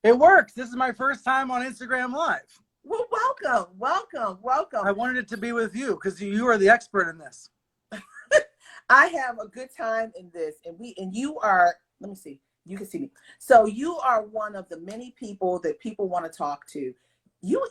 It works. This is my first time on Instagram Live. Well, welcome, welcome, welcome. I wanted it to be with you because you are the expert in this. I have a good time in this, and you are. Let me see. You can see me. So you are one of the many people that people want to talk to. You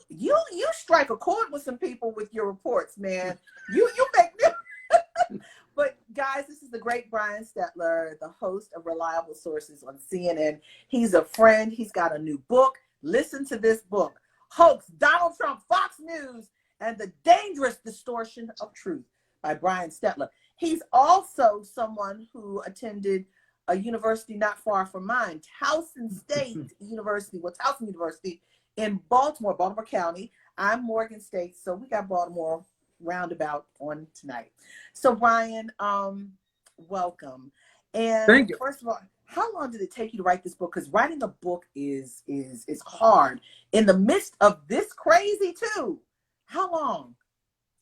strike a chord with some people with your reports, man. You make me. But guys, this is the great Brian Stelter, the host of Reliable Sources on CNN. He's a friend. He's got a new book. Listen to this book: Hoax, Donald Trump, Fox News, and the Dangerous Distortion of Truth by Brian Stelter. He's also someone who attended a university not far from mine, Towson State University. Well, Towson University in Baltimore County. I'm Morgan State, so we got Baltimore roundabout on tonight. So Brian, welcome. And Thank you. first of all, how long did it take you to write this book? Because writing a book is hard in the midst of this crazy too. How long?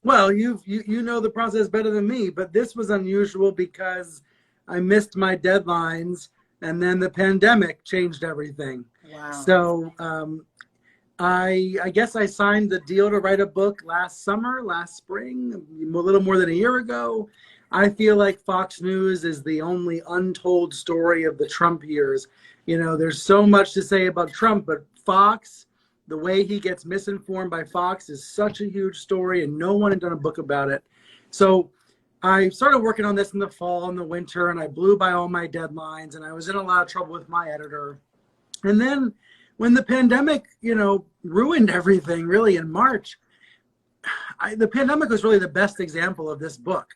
Well, you know the process better than me, but this was unusual because I missed my deadlines, and then the pandemic changed everything. Wow. So I guess I signed the deal to write a book last spring, a little more than a year ago. I feel like Fox News is the only untold story of the Trump years. You know, there's so much to say about Trump, but Fox, the way he gets misinformed by Fox is such a huge story, and no one had done a book about it. So I started working on this in the fall and the winter, and I blew by all my deadlines, and I was in a lot of trouble with my editor. And then when the pandemic, ruined everything really in March, the pandemic was really the best example of this book,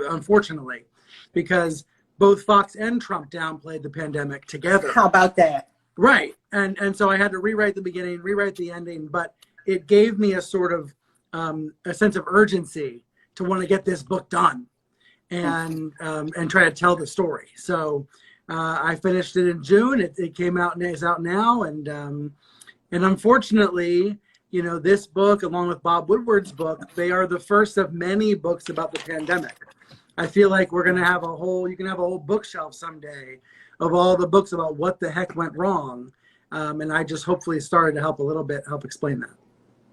unfortunately, because both Fox and Trump downplayed the pandemic together. How about that? Right. And so I had to rewrite the beginning, rewrite the ending, but it gave me a sort of a sense of urgency to want to get this book done and try to tell the story. So I finished it in June. It came out and is out now. And unfortunately, this book, along with Bob Woodward's book, they are the first of many books about the pandemic. I feel like you can have a whole bookshelf someday of all the books about what the heck went wrong. And I just hopefully started to help explain that.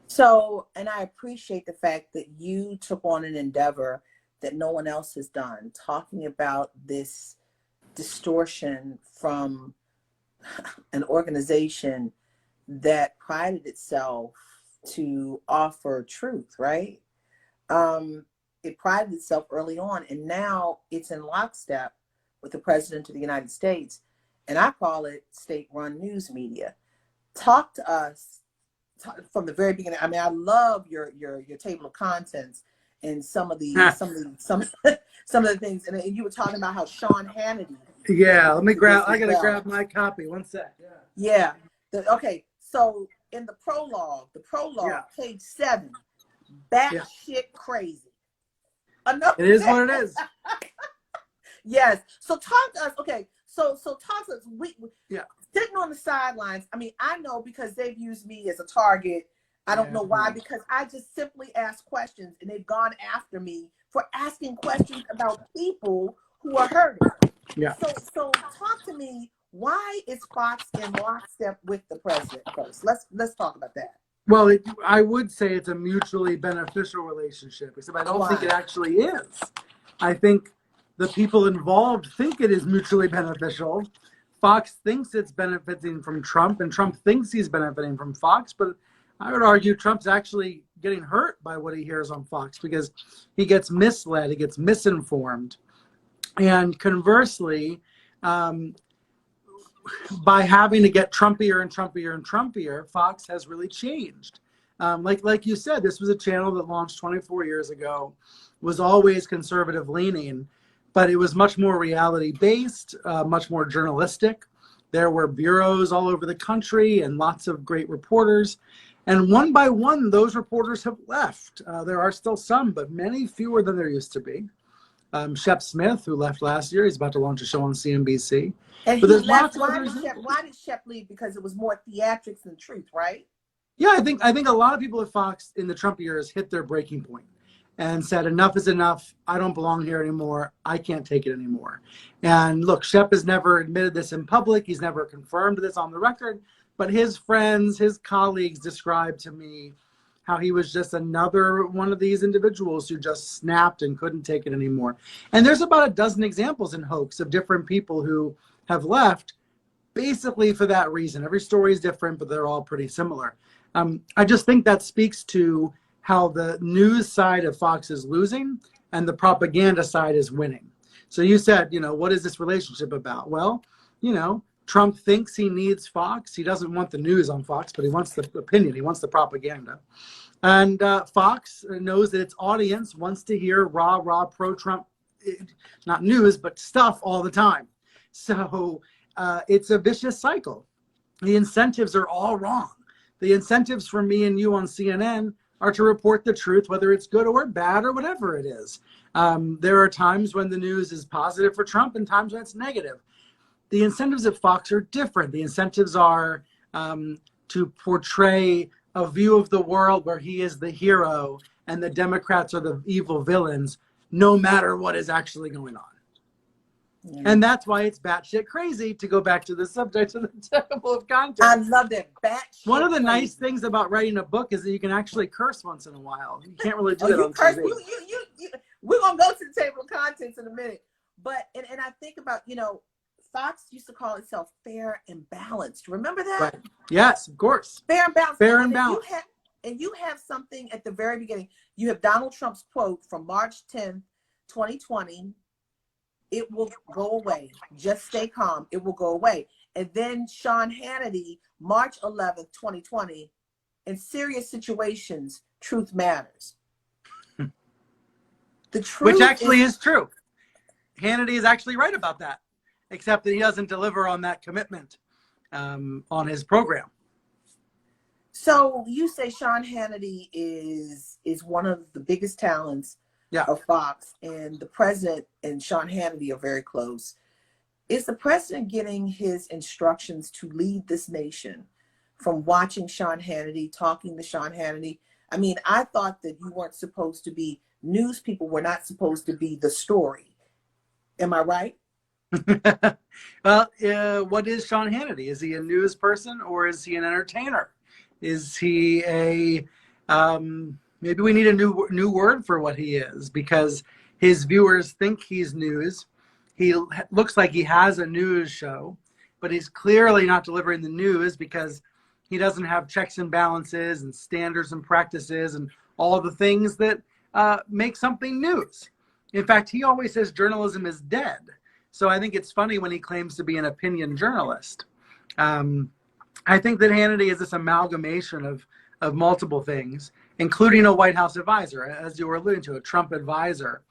So, and I appreciate the fact that you took on an endeavor that no one else has done, talking about this distortion from an organization that prided itself to offer truth, right? It prided itself early on, and now it's in lockstep with the President of the United States, and I call it state-run news media. Talk to us from the very beginning. I mean, I love your table of contents and some of the things, and you were talking about how Sean Hannity. Yeah, I gotta grab my copy. One sec. Yeah. Okay. So in the prologue, yeah. Page 7, batshit crazy. It is what it is. Yes. So talk to us. Okay. So talk to us. We sitting on the sidelines. I mean, I know because they've used me as a target. I don't know why, because I just simply ask questions, and they've gone after me for asking questions about people who are hurting. Yeah. So talk to me. Why is Fox in lockstep with the president first? Let's talk about that. Well, I would say it's a mutually beneficial relationship, except I don't think it actually is. I think the people involved think it is mutually beneficial. Fox thinks it's benefiting from Trump, and Trump thinks he's benefiting from Fox, but I would argue Trump's actually getting hurt by what he hears on Fox because he gets misled, he gets misinformed. And conversely, by having to get Trumpier and Trumpier and Trumpier, Fox has really changed. Like you said, this was a channel that launched 24 years ago, was always conservative leaning, but it was much more reality based, much more journalistic. There were bureaus all over the country and lots of great reporters. And one by one, those reporters have left. There are still some, but many fewer than there used to be. Shep Smith, who left last year, he's about to launch a show on CNBC. And but he left. Why did Shep leave? Because it was more theatrics than truth, right? Yeah, I think a lot of people at Fox in the Trump years hit their breaking point. and said, enough is enough. I don't belong here anymore. I can't take it anymore. And look, Shep has never admitted this in public. He's never confirmed this on the record, but his friends, his colleagues described to me how he was just another one of these individuals who just snapped and couldn't take it anymore. And there's about a dozen examples in Hoax of different people who have left basically for that reason. Every story is different, but they're all pretty similar. I just think that speaks to how the news side of Fox is losing and the propaganda side is winning. So you said, what is this relationship about? Well, Trump thinks he needs Fox. He doesn't want the news on Fox, but he wants the opinion. He wants the propaganda. And Fox knows that its audience wants to hear rah, rah, pro-Trump, not news, but stuff all the time. So it's a vicious cycle. The incentives are all wrong. The incentives for me and you on CNN are to report the truth, whether it's good or bad or whatever it is. There are times when the news is positive for Trump and times when it's negative. The incentives at Fox are different. The incentives are to portray a view of the world where he is the hero and the Democrats are the evil villains, no matter what is actually going on. Yeah. And that's why it's batshit crazy, to go back to the subject of the table of contents. I love that. Batshit One of the crazy. Nice things about writing a book is that you can actually curse once in a while. You can't really do that on TV. We're going to go to the table of contents in a minute. But, and I think about, Fox used to call itself Fair and Balanced. Remember that? Right. Yes, of course. Fair and Balanced. Fair and Balanced. And you have something at the very beginning. You have Donald Trump's quote from March 10th, 2020. It will go away. Just stay calm. It will go away. And then Sean Hannity, March 11th, 2020. In serious situations, truth matters. The truth, which actually is true. Hannity is actually right about that, except that he doesn't deliver on that commitment on his program. So you say Sean Hannity is one of the biggest talents of Fox, and the president and Sean Hannity are very close. Is the president getting his instructions to lead this nation from watching Sean Hannity, talking to Sean Hannity? I mean, I thought that you weren't supposed to be, news people were not supposed to be the story. Am I right? Well, what is Sean Hannity? Is he a news person or is he an entertainer? Is he a, maybe we need a new word for what he is, because his viewers think he's news. He looks like he has a news show, but he's clearly not delivering the news because he doesn't have checks and balances and standards and practices and all the things that make something news. In fact, he always says journalism is dead. So I think it's funny when he claims to be an opinion journalist. I think that Hannity is this amalgamation of multiple things, including a White House advisor, as you were alluding to, a Trump advisor,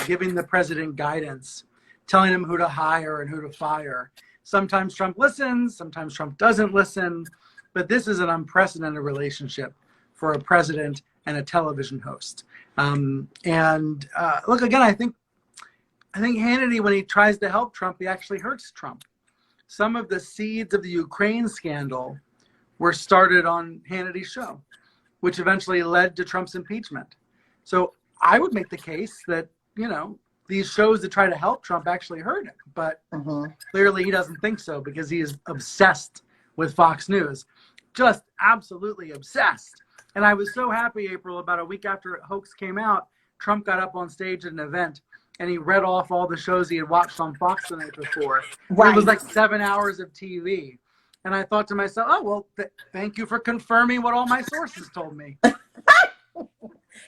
giving the president guidance, telling him who to hire and who to fire. Sometimes Trump listens, sometimes Trump doesn't listen, but this is an unprecedented relationship for a president and a television host. Look, again, I think Hannity, when he tries to help Trump, he actually hurts Trump. Some of the seeds of the Ukraine scandal were started on Hannity's show, which eventually led to Trump's impeachment. So I would make the case that, these shows that try to help Trump actually hurt him. But clearly he doesn't think so, because he is obsessed with Fox News. Just absolutely obsessed. And I was so happy, April, about a week after Hoax came out, Trump got up on stage at an event and he read off all the shows he had watched on Fox the night before. Right. It was like 7 hours of TV. And I thought to myself, oh, well, thank you for confirming what all my sources told me.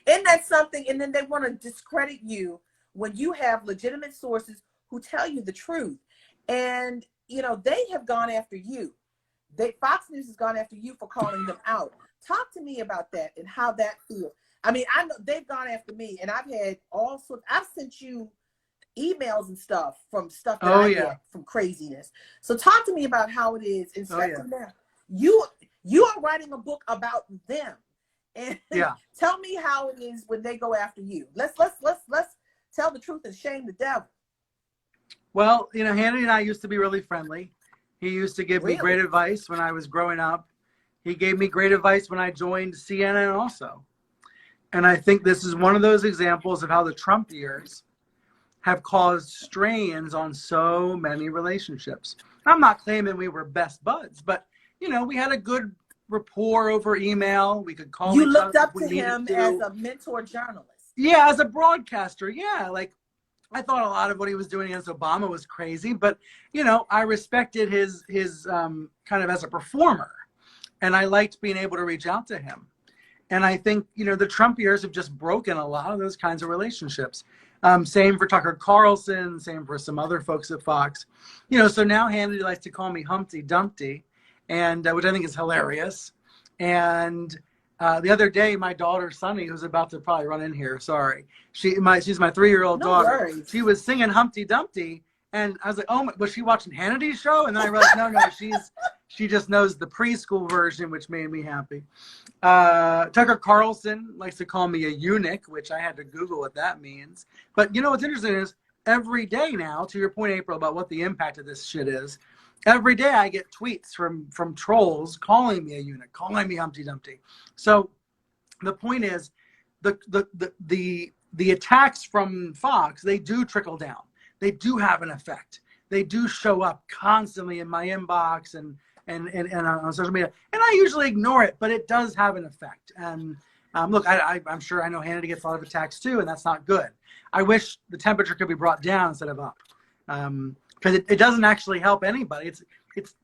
Isn't that something? And then they want to discredit you when you have legitimate sources who tell you the truth. And, they have gone after you. Fox News has gone after you for calling them out. Talk to me about that and how that feels. I mean, I know they've gone after me, and I've had all sorts. I've sent you emails and stuff that I get from craziness. So talk to me about how it is. And you are writing a book about them, and tell me how it is when they go after you. Let's tell the truth and shame the devil. Well, Hannity and I used to be really friendly. He used to give me great advice when I was growing up. He gave me great advice when I joined CNN also. And I think this is one of those examples of how the Trump years have caused strains on so many relationships. I'm not claiming we were best buds, but we had a good rapport over email. We could call You each other looked if up we to needed him as to. a mentor journalist. Yeah, as a broadcaster, yeah. Like, I thought a lot of what he was doing against Obama was crazy, but I respected his kind of as a performer, and I liked being able to reach out to him. And I think, the Trump years have just broken a lot of those kinds of relationships. Same for Tucker Carlson, same for some other folks at Fox. So now Hannity likes to call me Humpty Dumpty, and which I think is hilarious. And the other day, my daughter Sunny, who's about to probably run in here, sorry, she's my 3-year-old No daughter. worries. She was singing Humpty Dumpty, and I was like, oh, was she watching Hannity's show? And then I realized, no, she just knows the preschool version, which made me happy. Tucker Carlson likes to call me a eunuch, which I had to Google what that means. But what's interesting is every day now, to your point, April, about what the impact of this shit is, every day I get tweets from trolls calling me a eunuch, calling me Humpty Dumpty. So the point is, the attacks from Fox, they do trickle down. They do have an effect. They do show up constantly in my inbox and on social media. And I usually ignore it, but it does have an effect. And look, I'm sure I know Hannity gets a lot of attacks too, and that's not good. I wish the temperature could be brought down instead of up. Because it doesn't actually help anybody. It's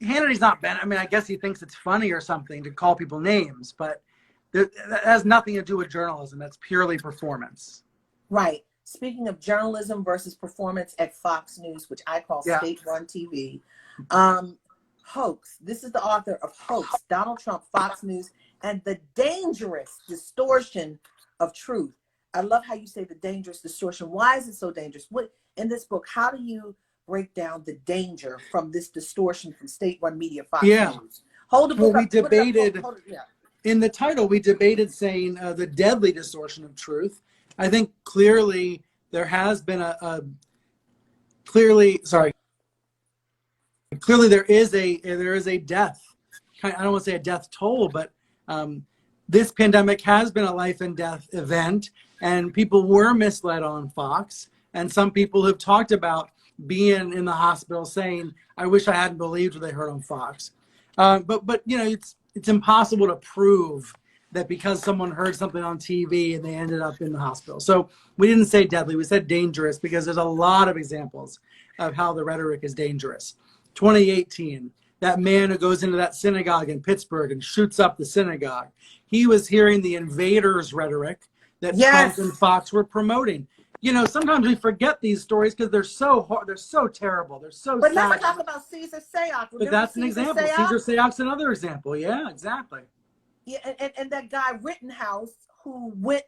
Hannity's not bad. I mean, I guess he thinks it's funny or something to call people names, but that has nothing to do with journalism. That's purely performance. Right. Speaking of journalism versus performance at Fox News, which I call Yeah. state-run TV, Hoax. This is the author of Hoax, Donald Trump, Fox News, and the dangerous distortion of truth. I love how you say the dangerous distortion. Why is it so dangerous? What in this book, how do you break down the danger from this distortion from state-run media, Fox News? Hold the book well, up. We debated, hold it, yeah. In the title, we debated saying the deadly distortion of truth. I think clearly there has been clearly there is a death. I don't want to say a death toll, but this pandemic has been a life and death event, and people were misled on Fox. And some people have talked about being in the hospital saying, I wish I hadn't believed what they heard on Fox. But it's impossible to prove that because someone heard something on TV and they ended up in the hospital. So we didn't say deadly, we said dangerous, because there's a lot of examples of how the rhetoric is dangerous. 2018, that man who goes into that synagogue in Pittsburgh and shoots up the synagogue, he was hearing the invaders rhetoric that Trump and Fox were promoting. Sometimes we forget these stories because they're so hard, they're so terrible, they're so sad. But let's talk about Caesar Sayoc. But that's an example. Caesar Sayoc's another example. Yeah, exactly. Yeah, and that guy Rittenhouse who went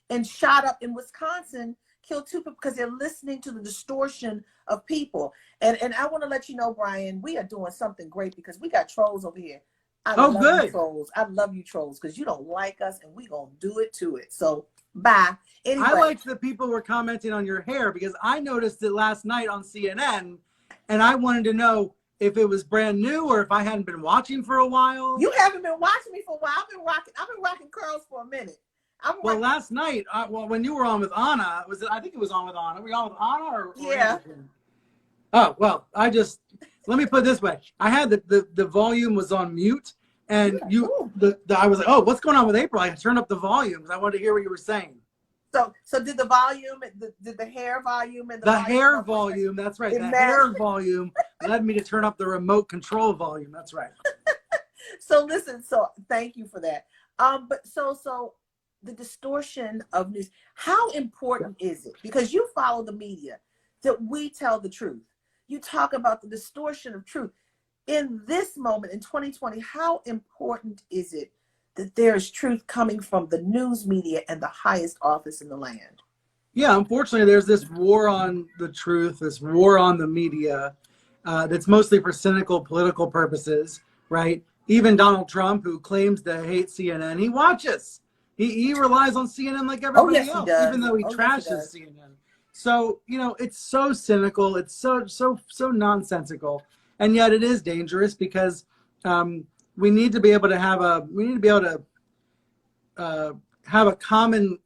and shot up in Wisconsin, killed 2 people because they're listening to the distortion of people. And I want to let you know, Brian, we are doing something great because we got trolls over here. I love you trolls. I love you trolls because you don't like us and we gonna do it to it. So bye. Anyway. I liked that people were commenting on your hair because I noticed it last night on CNN, and I wanted to know if it was brand new or if I hadn't been watching for a while. You haven't been watching me for a while. I've been rocking curls for a minute. Well, last night, when you were on with Anna, I think it was on with Anna. Were you on with Anna or yeah? Oh well, let me put it this way. I had the volume was on mute, and I was like, oh, what's going on with April? I turned up the volume because I wanted to hear what you were saying. So did the volume, did the hair volume and the hair volume? That's right. The hair volume led me to turn up the remote control volume. That's right. So listen. So thank you for that. But so the distortion of news. How important is it? Because you follow the media, that we tell the truth. You talk about the distortion of truth. In this moment in 2020, how important is it that there's truth coming from the news media and the highest office in the land? Yeah, unfortunately, there's this war on the truth, this war on the media that's mostly for cynical political purposes, right? Even Donald Trump, who claims to hate CNN, he watches. He relies on CNN like everybody else, even though he trashes CNN. So, it's so cynical. It's so nonsensical. And yet it is dangerous because we need to be able to have a common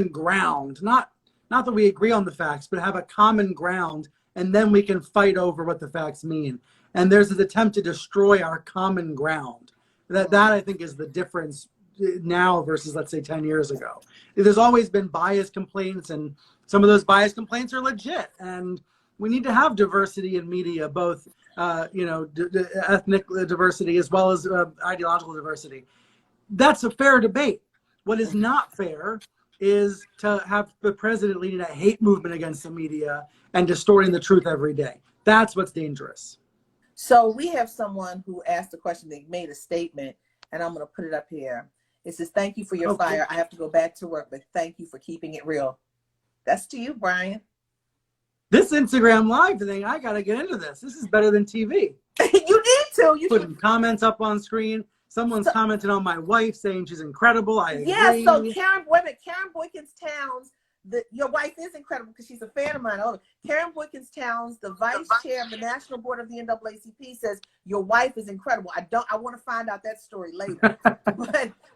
ground, not that we agree on the facts, but have a common ground, and then we can fight over what the facts mean. And there's this attempt to destroy our common ground. That I think is the difference now versus, let's say, 10 years ago. There's always been bias complaints, and some of those bias complaints are legit. And we need to have diversity in media, both ethnic diversity as well as ideological diversity. That's a fair debate. What is not fair is to have the president leading a hate movement against the media and distorting the truth every day. That's what's dangerous. So we have someone who asked a question, they made a statement, and I'm going to put it up here. It says, "Thank you for your fire. I have to go back to work, but thank you for keeping it real." That's to you, Brian. This Instagram Live thing, I got to get into this. This is better than TV. You need to. You putting comments up on screen. Someone's commented on my wife saying she's incredible. I agree. Yeah, so Karen Boykins Towns, your wife is incredible because she's a fan of mine. Karen Boykins Towns, the vice chair of the National Board of the NAACP, says your wife is incredible. I want to find out that story later.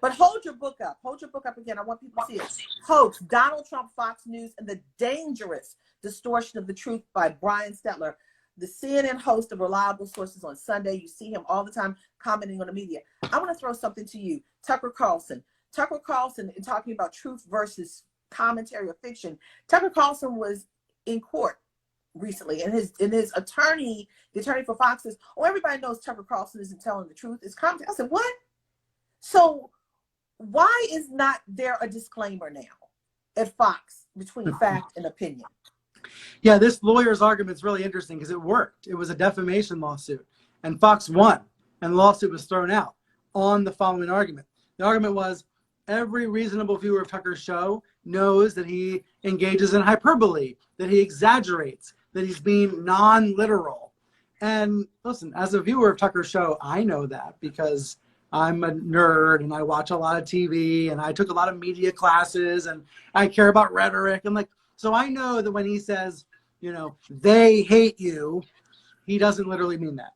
but hold your book up. Hold your book up again. I want people to see it. Hoax, Donald Trump, Fox News, and the Dangerous Distortion of the Truth by Brian Stelter, the CNN host of Reliable Sources on Sunday. You see him all the time commenting on the media. I want to throw something to you. Tucker Carlson, in talking about truth versus commentary or fiction. Tucker Carlson was in court recently, and his attorney, the attorney for Fox, says, "Oh, everybody knows Tucker Carlson isn't telling the truth. It's commentary." I said, "What?" So why is not there a disclaimer now at Fox between fact and opinion? Yeah, this lawyer's argument is really interesting because it worked. It was a defamation lawsuit, and Fox won, and the lawsuit was thrown out on the following argument. The argument was, every reasonable viewer of Tucker's show knows that he engages in hyperbole, that he exaggerates, that he's being non-literal. And listen, as a viewer of Tucker's show, I know that because I'm a nerd and I watch a lot of TV and I took a lot of media classes and I care about rhetoric. And so I know that when he says, they hate you, he doesn't literally mean that.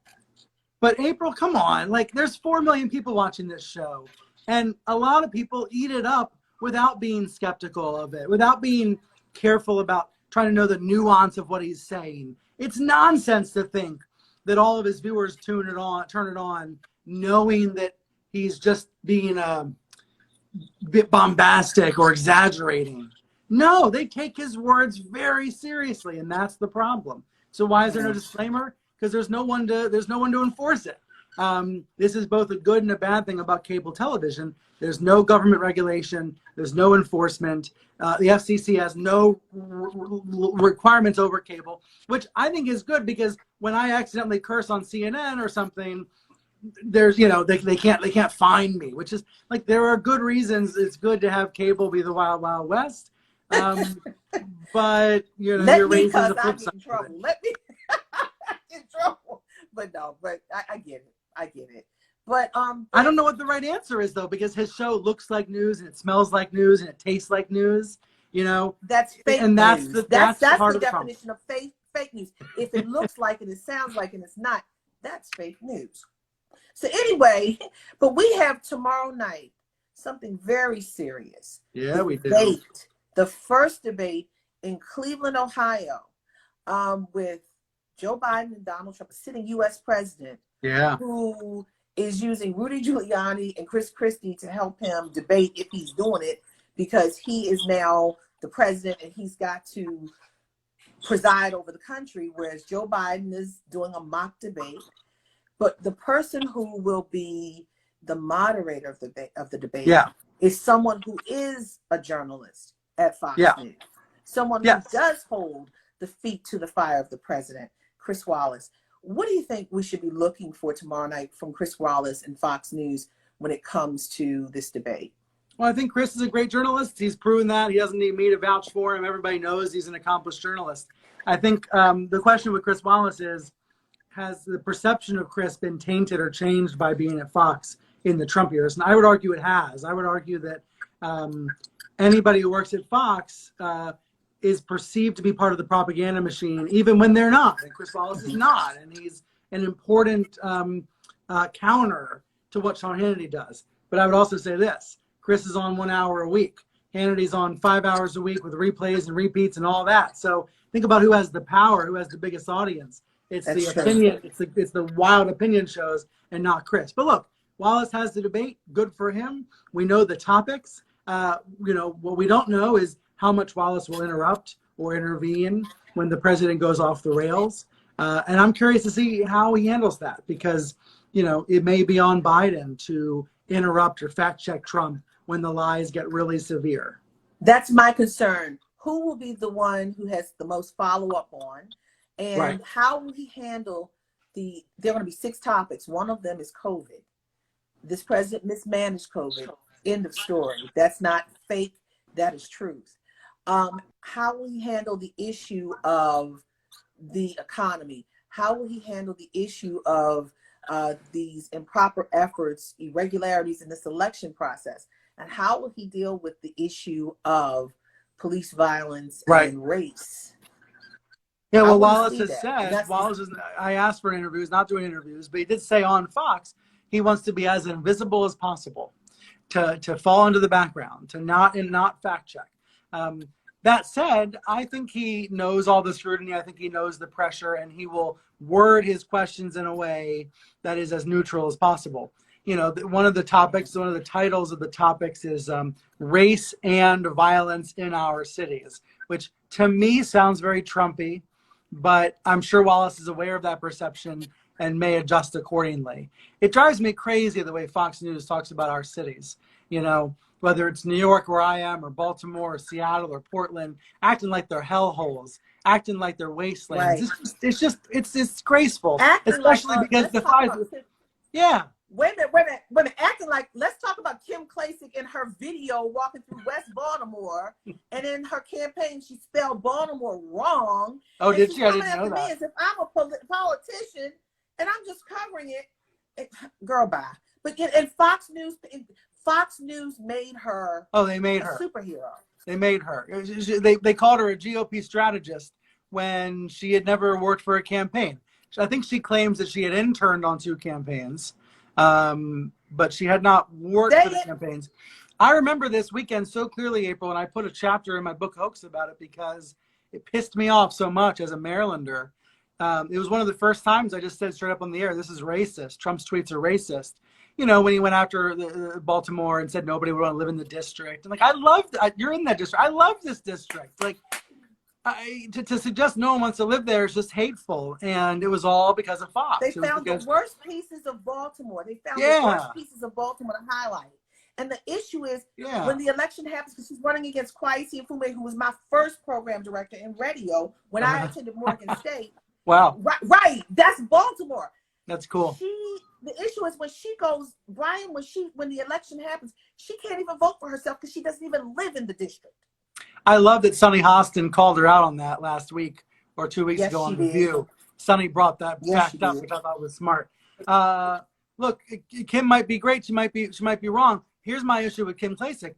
But April, come on, there's 4 million people watching this show. And a lot of people eat it up without being skeptical of it, without being careful about trying to know the nuance of what he's saying. It's nonsense to think that all of his viewers turn it on, knowing that he's just being a bit bombastic or exaggerating. No, they take his words very seriously, and that's the problem. So why is there no disclaimer? Because there's no one to enforce it. This is both a good and a bad thing about cable television. There's no government regulation. There's no enforcement. The FCC has no requirements over cable, which I think is good because when I accidentally curse on CNN or something, there's they can't find me, which is there are good reasons it's good to have cable be the wild wild west. But you're raising the flip side. Let me in trouble. But no, I get it. But I don't know what the right answer is though, because his show looks like news and it smells like news and it tastes like news. That's fake and news. That's part the of the definition of fake news. If it looks like it, it sounds like it, and it's not, that's fake news. So anyway, but we have tomorrow night something very serious. Yeah, we do. The first debate in Cleveland, Ohio, with Joe Biden and Donald Trump, a sitting U.S. president, who is using Rudy Giuliani and Chris Christie to help him debate if he's doing it, because he is now the president and he's got to preside over the country, whereas Joe Biden is doing a mock debate. But the person who will be the moderator of the debate is someone who is a journalist at Fox News, someone who does hold the feet to the fire of the president, Chris Wallace. What do you think we should be looking for tomorrow night from Chris Wallace and Fox News when it comes to this debate? Well, I think Chris is a great journalist. He's proven that. He doesn't need me to vouch for him. Everybody knows he's an accomplished journalist. I think the question with Chris Wallace is, has the perception of Chris been tainted or changed by being at Fox in the Trump years? And I would argue it has. I would argue that anybody who works at Fox is perceived to be part of the propaganda machine, even when they're not. And Chris Wallace is not. And he's an important counter to what Sean Hannity does. But I would also say this. Chris is on 1 hour a week. Hannity's on 5 hours a week with replays and repeats and all that. So think about who has the power, who has the biggest audience. It's the That's true. opinion, it's the wild opinion shows and not Chris. But look, Wallace has the debate. Good for him. We know the topics. What we don't know is how much Wallace will interrupt or intervene when the president goes off the rails. And I'm curious to see how he handles that, because, it may be on Biden to interrupt or fact check Trump when the lies get really severe. That's my concern. Who will be the one who has the most follow-up on? And Right. how will he handle there are going to be 6 topics. One of them is COVID. This president mismanaged COVID. End of story. That's not fake. That is truth. How will he handle the issue of the economy? How will he handle the issue of these improper efforts, irregularities in this election process? And how will he deal with the issue of police violence and race? Yeah, well, Wallace has said, I asked for interviews, not doing interviews, but he did say on Fox, he wants to be as invisible as possible, to fall into the background, to not fact check. That said, I think he knows all the scrutiny. I think he knows the pressure, and he will word his questions in a way that is as neutral as possible. One of the titles of the topics is race and violence in our cities, which to me sounds very Trumpy, but I'm sure Wallace is aware of that perception and may adjust accordingly. It drives me crazy the way Fox News talks about our cities, whether it's New York where I am, or Baltimore or Seattle or Portland, acting like they're hellholes, acting like they're wastelands. Right. It's disgraceful, acting especially like, because the Pfizer. Yeah. Wait a minute. Acting like, let's talk about Kim Klacik in her video walking through West Baltimore, and in her campaign she spelled Baltimore wrong. Oh, and did she? I didn't know me that. as if I'm a politician and I'm just covering it. Girl, bye. But and Fox News made her. Oh, they made her a superhero. They made her. They called her a GOP strategist when she had never worked for a campaign. I think she claims that she had interned on 2 campaigns, but she had not worked for the campaigns. I remember this weekend so clearly, April, and I put a chapter in my book Hoax about it because it pissed me off so much as a Marylander. It was one of the first times I just said straight up on the air, this is racist. Trump's tweets are racist. When he went after Baltimore and said nobody would want to live in the district. And like, I love that. You're in that district. I love this district. Like, to suggest no one wants to live there is just hateful. And it was all because of Fox. They found the worst pieces of Baltimore. They found the worst pieces of Baltimore to highlight. And the issue is when the election happens, because she's running against Kwesi Mfume, who was my first program director in radio when I attended Morgan State. Wow. Right. That's Baltimore. That's cool. The issue is when she goes, Brian, when the election happens, she can't even vote for herself because she doesn't even live in the district. I love that Sonny Hostin called her out on that last week or 2 weeks ago on The View. Sonny brought that fact up, which I thought was smart. Look, Kim might be great. She might be wrong. Here's my issue with Kim Klacik.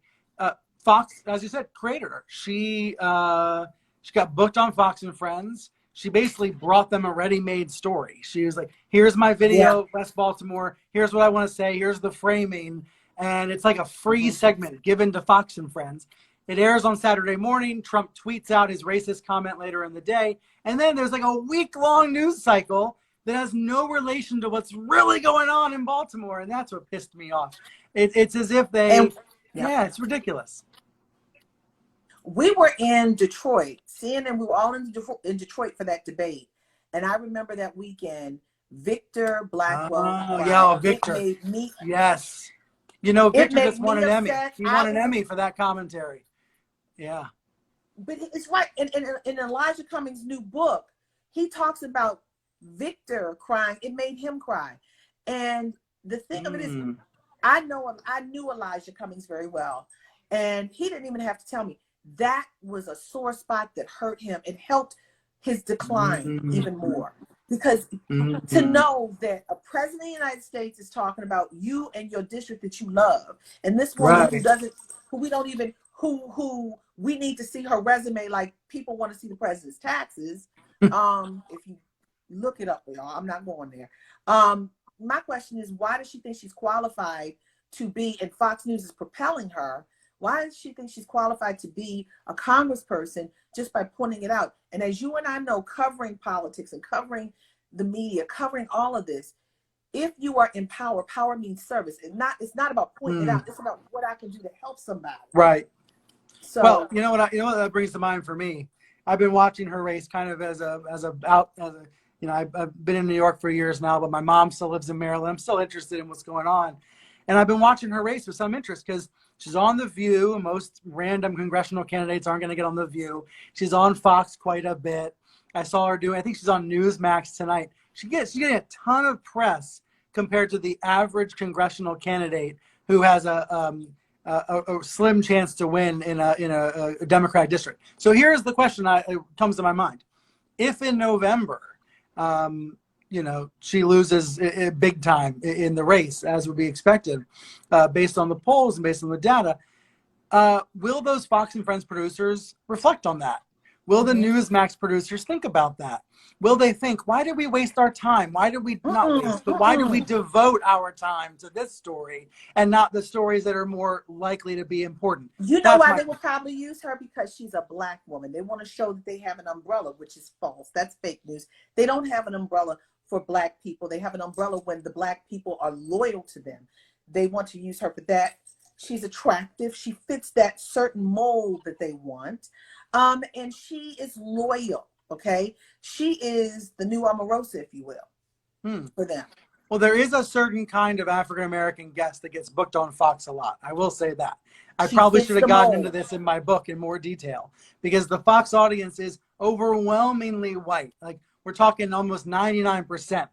Fox, as you said, created her. She got booked on Fox and Friends. She basically brought them a ready-made story. She was like, here's my video, West Baltimore. Here's what I want to say. Here's the framing. And it's like a free segment given to Fox and Friends. It airs on Saturday morning. Trump tweets out his racist comment later in the day. And then there's like a week-long news cycle that has no relation to what's really going on in Baltimore. And that's what pissed me off. It's as if it's ridiculous. We were in Detroit, CNN, we were all in Detroit for that debate. And I remember that weekend, Victor Blackwell. Victor. Yes. Victor just won an Emmy. He won an Emmy for that commentary. Yeah. But it's right. In Elijah Cummings' new book, he talks about Victor crying. It made him cry. And the thing of it is, I knew Elijah Cummings very well. And he didn't even have to tell me. That was a sore spot that hurt him. It helped his decline even more. Because to know that a president of the United States is talking about you and your district that you love, and this woman who we need to see her resume like people want to see the president's taxes. If you look it up, y'all, I'm not going there. My question is, why does she think she's qualified to be, and Fox News is propelling her. Why does she think she's qualified to be a congressperson just by pointing it out? And as you and I know, covering politics and covering the media, covering all of this, if you are in power, power means service. It's not about pointing it out. It's about what I can do to help somebody. Right. So, well, you know what that brings to mind for me. I've been watching her race kind of I've been in New York for years now, but my mom still lives in Maryland. I'm still interested in what's going on. And I've been watching her race with some interest because she's on The View. Most random congressional candidates aren't going to get on The View. She's on Fox quite a bit. I saw her I think she's on Newsmax tonight. She's getting a ton of press compared to the average congressional candidate who has a slim chance to win in a Democratic district. So here's the question that comes to my mind. If in November, she loses big time in the race, as would be expected, based on the polls and based on the data, will those Fox and Friends producers reflect on that? Will the Newsmax producers think about that? Will they think, why did we waste our time? Why did we not waste, but why did we devote our time to this story and not the stories that are more likely to be important? You know why they will probably use her? Because she's a Black woman. They want to show that they have an umbrella, which is false. That's fake news. They don't have an umbrella for Black people. They have an umbrella when the Black people are loyal to them. They want to use her for that. She's attractive. She fits that certain mold that they want. And she is loyal, okay? She is the new Omarosa, if you will, for them. Well, there is a certain kind of African-American guest that gets booked on Fox a lot. I will say that. I probably should have gotten into this in my book in more detail because the Fox audience is overwhelmingly white. Like we're talking almost 99%.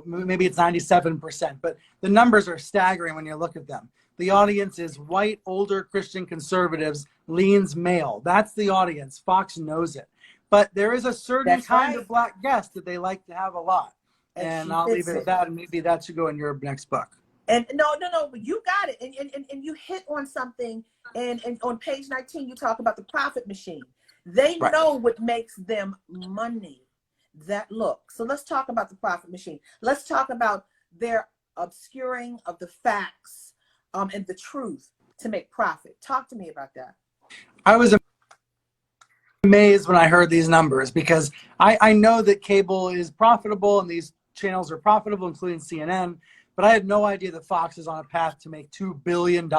Maybe it's 97%, but the numbers are staggering when you look at them. The audience is white, older Christian conservatives, leans male. That's the audience. Fox knows it. But there is a certain kind of Black guest that they like to have a lot. And I'll leave it at that, and maybe that should go in your next book. And no, you got it. And you hit on something. And on page 19, you talk about the profit machine. They know what makes them money. So let's talk about the profit machine. Let's talk about their obscuring of the facts and the truth to make profit. Talk to me about that. I was amazed when I heard these numbers because I know that cable is profitable and these channels are profitable, including CNN, but I had no idea that Fox is on a path to make $2 billion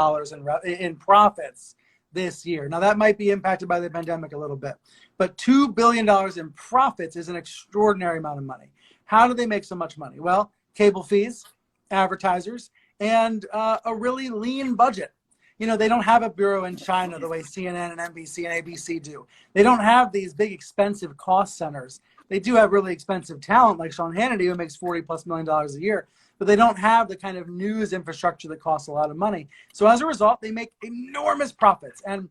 in profits this year. Now that might be impacted by the pandemic a little bit, but $2 billion in profits is an extraordinary amount of money. How do they make so much money? Well, cable fees, advertisers, and a really lean budget. They don't have a bureau in China the way CNN and NBC and ABC do. They don't have these big expensive cost centers. They do have really expensive talent like Sean Hannity, who makes $40+ million a year, but they don't have the kind of news infrastructure that costs a lot of money. So as a result, they make enormous profits. And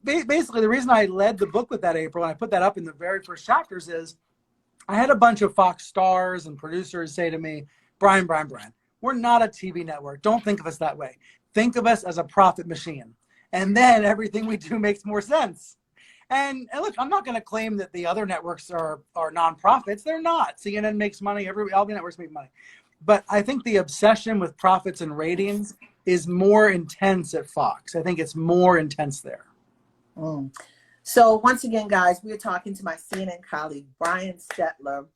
basically the reason I led the book with that, April, and I put that up in the very first chapters is I had a bunch of Fox stars and producers say to me, Brian, we're not a TV network. Don't think of us that way. Think of us as a profit machine. And then everything we do makes more sense. And look, I'm not going to claim that the other networks are nonprofits. They're not. CNN makes money. All the networks make money. But I think the obsession with profits and ratings is more intense at Fox. I think it's more intense there. So once again, guys, we're talking to my CNN colleague, Brian Stelter.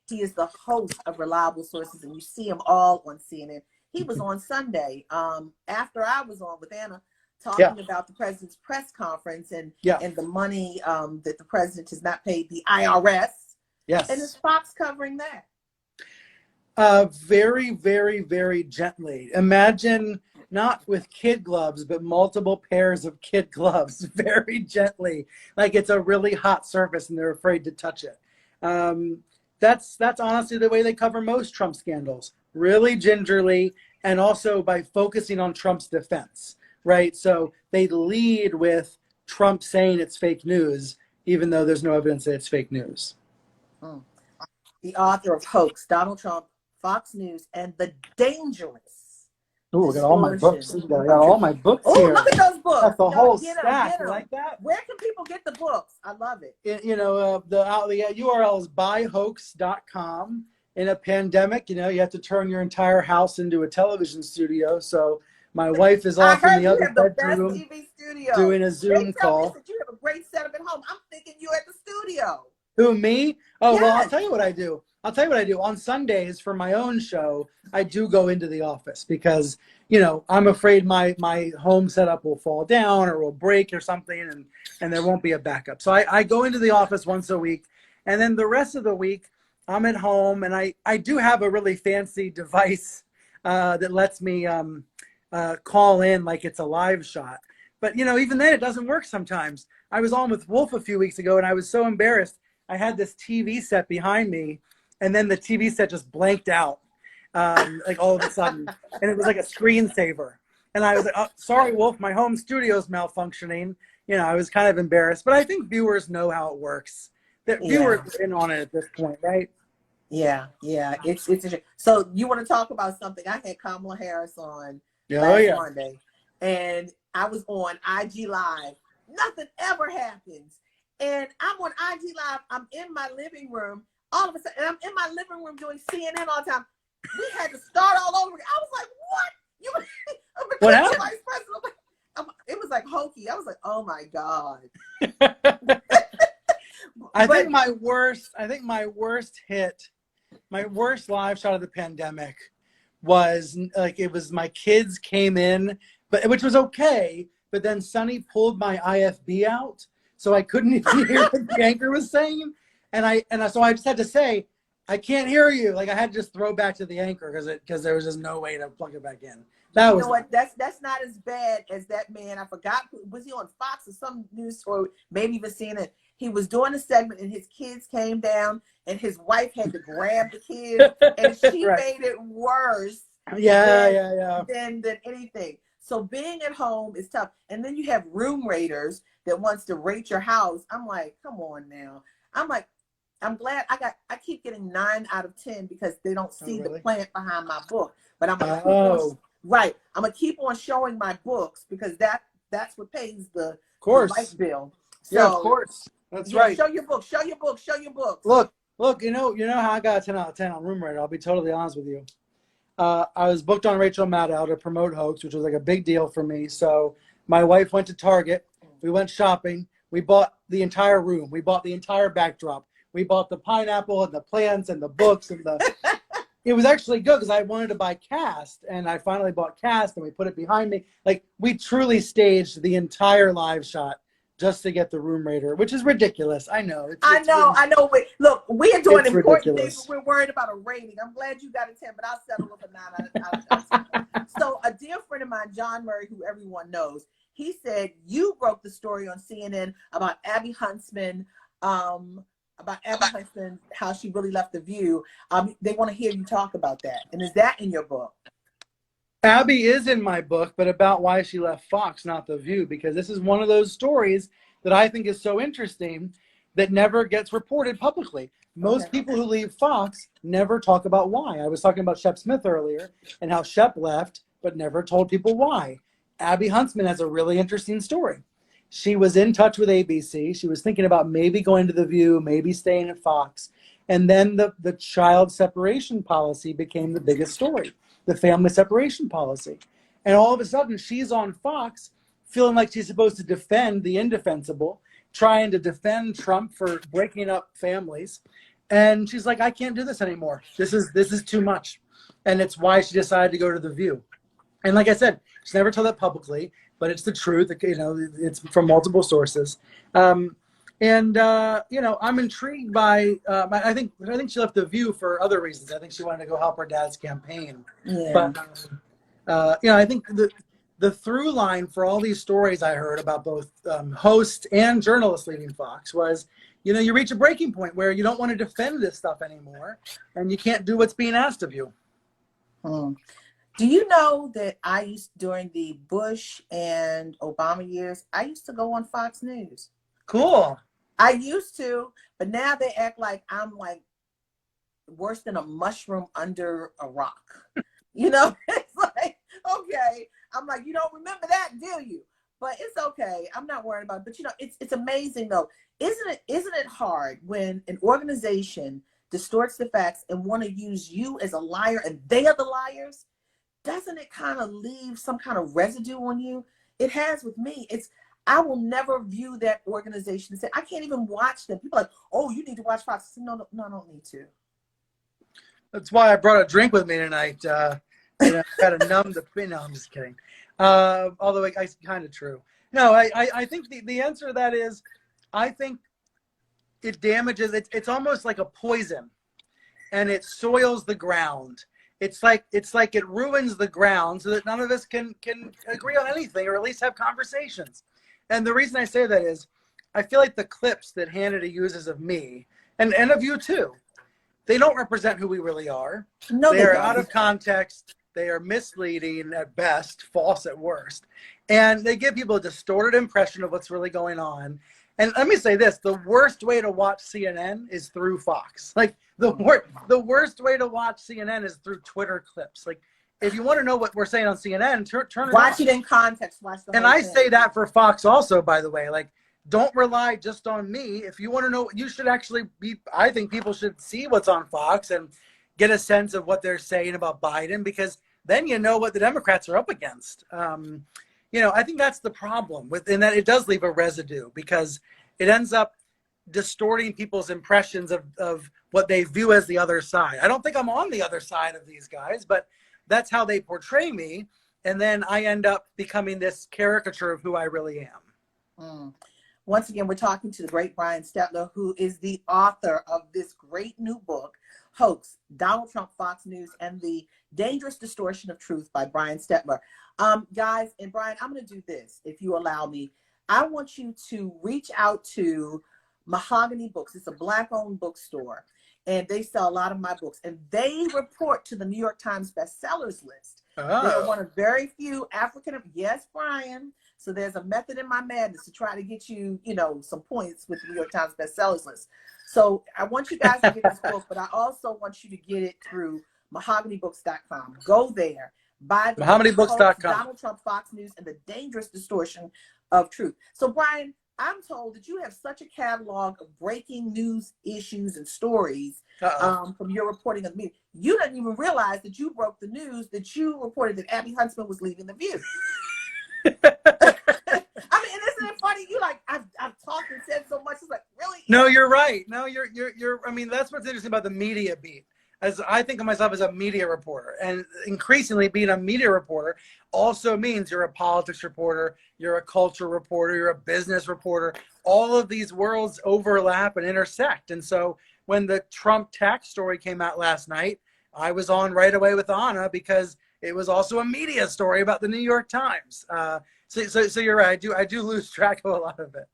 He is the host of Reliable Sources, and you see him all on CNN. He was on Sunday after I was on with Anna talking about the president's press conference and the money that the president has not paid the IRS. Yes. And is Fox covering that? Very, very, very gently. Imagine not with kid gloves, but multiple pairs of kid gloves, very gently, like it's a really hot surface and they're afraid to touch it. That's honestly the way they cover most Trump scandals, really gingerly, and also by focusing on Trump's defense, right? So they lead with Trump saying it's fake news, even though there's no evidence that it's fake news. The author of Hoax, Donald Trump, Fox News, and The Dangerous. Oh, I got all my books. I got all my books here. Oh, look at those books. That's the whole stack. You like that? Where can people get the books? I love it. The URL is buyhoax.com. in a pandemic, you know, you have to turn your entire house into a television studio. So my wife is I off in heard the you other have the best bedroom TV studio. doing a They Zoom tell me call. that you have a great setup at home. I'm thinking you at the studio. Who, me? Oh, well, I'll Yes. tell you what I do. I'll tell you what I do. On Sundays for my own show, I do go into the office because, you know, I'm afraid my home setup will fall down or will break or something, and there won't be a backup. So I go into the office once a week, and then the rest of the week I'm at home, and I do have a really fancy device that lets me call in like it's a live shot. But, you know, even then it doesn't work sometimes. I was on with Wolf a few weeks ago, and I was so embarrassed. I had this TV set behind me, and then the TV set just blanked out, like all of a sudden, and it was like a screensaver. And I was like, "Oh, sorry, Wolf, my home studio's malfunctioning." You know, I was kind of embarrassed, but I think viewers know how it works. That viewers Yeah. are in on it at this point, right? Yeah, yeah. It's interesting. So you want to talk about something? I had Kamala Harris on Oh last yeah. Monday, and I was on IG Live. Nothing ever happens, and I'm on IG Live. I'm in my living room. All of a sudden, and I'm in my living room doing CNN all the time. We had to start all over again. I was like, "What? You? I'm What the happened? vice president." It was like hokey. I was like, "Oh my god!" I But think my worst live shot of the pandemic was like it was my kids came in, but which was okay. But then Sonny pulled my IFB out, so I couldn't even hear what the anchor was saying, so I just had to say, "I can't hear you." Like I had to just throw back to the anchor because there was just no way to plug it back in. That you know was what? That's not as bad as that man. I forgot. Was he on Fox or some news or maybe even CNN? He was doing a segment and his kids came down and his wife had to grab the kids and she right. made it worse Yeah, than yeah, yeah. than anything. So being at home is tough. And then you have room raiders that wants to rate your house. I'm like, come on now. I'm like, I'm glad I keep getting 9 out of 10 because they don't Oh, see the really? plant behind my book. But I'm gonna keep on Oh, right. I'm gonna keep on showing my books because that's what pays of the light course. bill. Yeah, of So course. That's yeah, right. show your books, show your books, show your books. Look. You know how I got a 10 out of 10 on Room Rate. I'll be totally honest with you. I was booked on Rachel Maddow to promote Hoax, which was like a big deal for me. So my wife went to Target. We went shopping. We bought the entire room. We bought the entire backdrop. We bought the pineapple and the plants and the books and the. It was actually good because I wanted to buy cast, and I finally bought cast, and we put it behind me. Like we truly staged the entire live shot just to get the room raider, which is ridiculous. I know I know. Look, we are doing it's important things, but ridiculous. we're worried about a rating. I'm glad you got a 10, but I'll settle with a 9 out of 10. So a dear friend of mine, John Murray, who everyone knows, he said you broke the story on CNN about Abby Huntsman, how she really left the View. They want to hear you talk about that. And is that in your book? Abby is in my book, but about why she left Fox, not The View, because this is one of those stories that I think is so interesting that never gets reported publicly. Okay. Most people who leave Fox never talk about why. I was talking about Shep Smith earlier and how Shep left, but never told people why. Abby Huntsman has a really interesting story. She was in touch with ABC. She was thinking about maybe going to The View, maybe staying at Fox. And then the child separation policy became the biggest story, the family separation policy. And all of a sudden, she's on Fox feeling like she's supposed to defend the indefensible, trying to defend Trump for breaking up families. And she's like, I can't do this anymore. This is too much. And it's why she decided to go to The View. And like I said, she's never told that publicly, but it's the truth. You know, it's from multiple sources. You know, I'm intrigued by. I think she left The View for other reasons. I think she wanted to go help her dad's campaign. Yeah. But you know, I think the through line for all these stories I heard about both hosts and journalists leaving Fox was, you know, you reach a breaking point where you don't want to defend this stuff anymore, and you can't do what's being asked of you. Hmm. Do you know that during the Bush and Obama years, I used to go on Fox News. Cool. I used to, but now they act like I'm like worse than a mushroom under a rock. You know, it's like, okay. I'm like, you don't remember that, do you? But it's okay. I'm not worried about it. But you know, it's amazing though. Isn't it hard when an organization distorts the facts, and want to use you as a liar and they are the liars, doesn't it kind of leave some kind of residue on you? It has with me. I will never view that organization and say, I can't even watch them. People are like, oh, you need to watch Fox. I say, no, I don't need to. That's why I brought a drink with me tonight. Kind of numb the pain. No, I'm just kidding. Although it's kind of true. No, I think the answer to that is, I think it damages. It's almost like a poison, and it soils the ground. It's like it ruins the ground so that none of us can agree on anything, or at least have conversations. And the reason I say that is, I feel like the clips that Hannity uses of me and of you too, they don't represent who we really are. No, they are out of context. They are misleading at best, false at worst. And they give people a distorted impression of what's really going on. And let me say this, the worst way to watch CNN is through Fox. Like the worst way to watch CNN is through Twitter clips. Like if you want to know what we're saying on CNN, turn it watch on. it in context. Watch the and whole I thing. say that for Fox also, by the way. Like, don't rely just on me. If you want to know, you should actually I think people should see what's on Fox and get a sense of what they're saying about Biden, because then you know what the Democrats are up against. I think that's the problem and that it does leave a residue, because it ends up distorting people's impressions of what they view as the other side. I don't think I'm on the other side of these guys, but that's how they portray me. And then I end up becoming this caricature of who I really am. Once again, we're talking to the great Brian Stelter, who is the author of this great new book, Hoax, Donald Trump, Fox News, and the Dangerous Distortion of Truth by Brian Stelter. Guys, and Brian, I'm going to do this, if you allow me. I want you to reach out to Mahogany Books. It's a Black-owned bookstore, and they sell a lot of my books. And they report to the New York Times bestsellers list. Oh. They're one of very few African. Yes, Brian. So there's a method in my madness to try to get you, some points with the New York Times bestsellers list. So I want you guys to get this book, but I also want you to get it through mahoganybooks.com. Go there. Buy the mahoganybooks.com. Donald Trump, Fox News, and the Dangerous Distortion of Truth. So, Brian, I'm told that you have such a catalog of breaking news issues and stories from your reporting of the media. You didn't even realize that you broke the news that you reported that Abby Huntsman was leaving The View. I mean, and isn't it funny? You I've talked and said so much. It's like, really? No, you're right. No, you're. I mean, that's what's interesting about the media beat. As I think of myself as a media reporter, and increasingly being a media reporter also means you're a politics reporter, you're a culture reporter, you're a business reporter. All of these worlds overlap and intersect. And so when the Trump tax story came out last night, I was on right away with Anna, because it was also a media story about the New York Times. So you're right. I do lose track of a lot of it.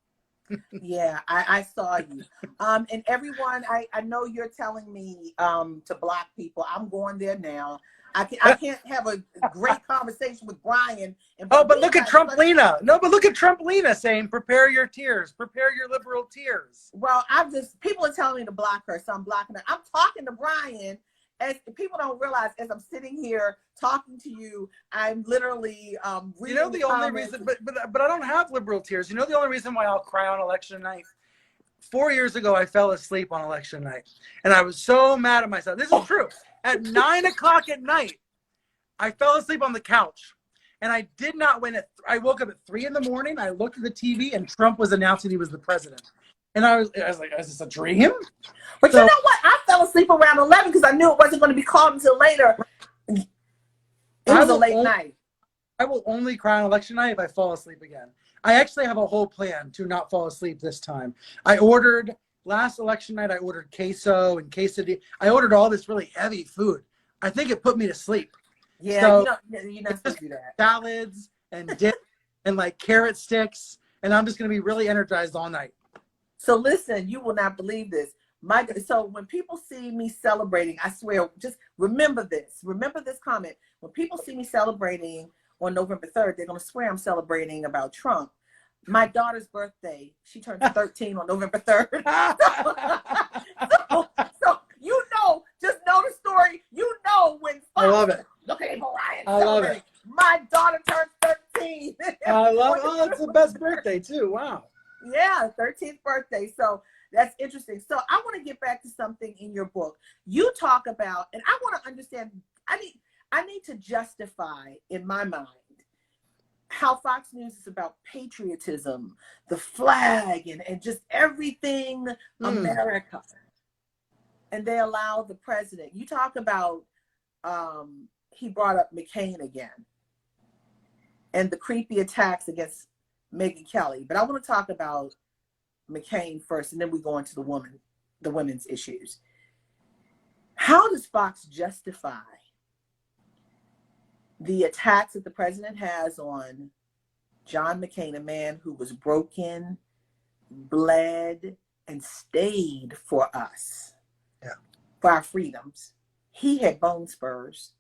Yeah, I saw you. And everyone, I know you're telling me to block people. I'm going there now. I can't have a great conversation with Brian. But look at Trump-Lena. No, but look at Trump-Lena saying, prepare your tears, prepare your liberal tears. Well, people are telling me to block her, so I'm blocking her. I'm talking to Brian. As people don't realize, as I'm sitting here talking to you, I'm literally reading the only reason, but I don't have liberal tears. The only reason why I'll cry on election night? 4 years ago, I fell asleep on election night, and I was so mad at myself. This is true. At 9 o'clock at night, I fell asleep on the couch, and I did not win it. I woke up at 3 in the morning. I looked at the TV, and Trump was announcing he was the president. And I was like, is this a dream? But you know what? I fell asleep around 11 because I knew it wasn't going to be called until later. It was a late night. I will only cry on election night if I fall asleep again. I actually have a whole plan to not fall asleep this time. Last election night, I ordered queso and quesadilla. I ordered all this really heavy food. I think it put me to sleep. Yeah, so you're not supposed to do that. Salads and dip and like carrot sticks. And I'm just going to be really energized all night. So listen, you will not believe this. So when people see me celebrating, I swear, just remember this. Remember this comment. When people see me celebrating on November 3rd, they're going to swear I'm celebrating about Trump. My daughter's birthday, she turns 13 on November 3rd. so just know the story. When I love it. Look at Brian. I love it. My daughter turns 13. I love it. Oh, it's the best birthday too. Wow. Yeah, 13th birthday. So That's interesting. So I want to get back to something in your book. You talk about, and I want to understand, I need to justify in my mind how Fox News is about patriotism, the flag, and just everything America. And they allow the president. You talk about, he brought up McCain again and the creepy attacks against Megyn Kelly. But I want to talk about McCain first, and then we go into the women's issues. How does Fox justify the attacks that the president has on John McCain, a man who was broken, bled, and stayed for us, for our freedoms? He had bone spurs.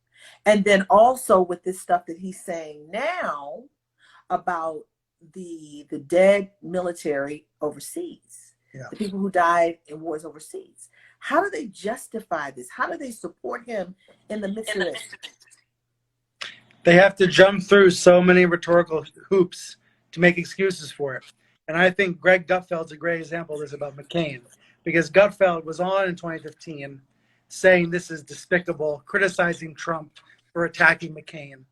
And then also with this stuff that he's saying now about the dead military overseas, the people who died in wars overseas. How do they justify this? How do they support him in the midst of this? They have to jump through so many rhetorical hoops to make excuses for it. And I think Greg Gutfeld's a great example of this about McCain, because Gutfeld was on in 2015 saying this is despicable, criticizing Trump for attacking McCain.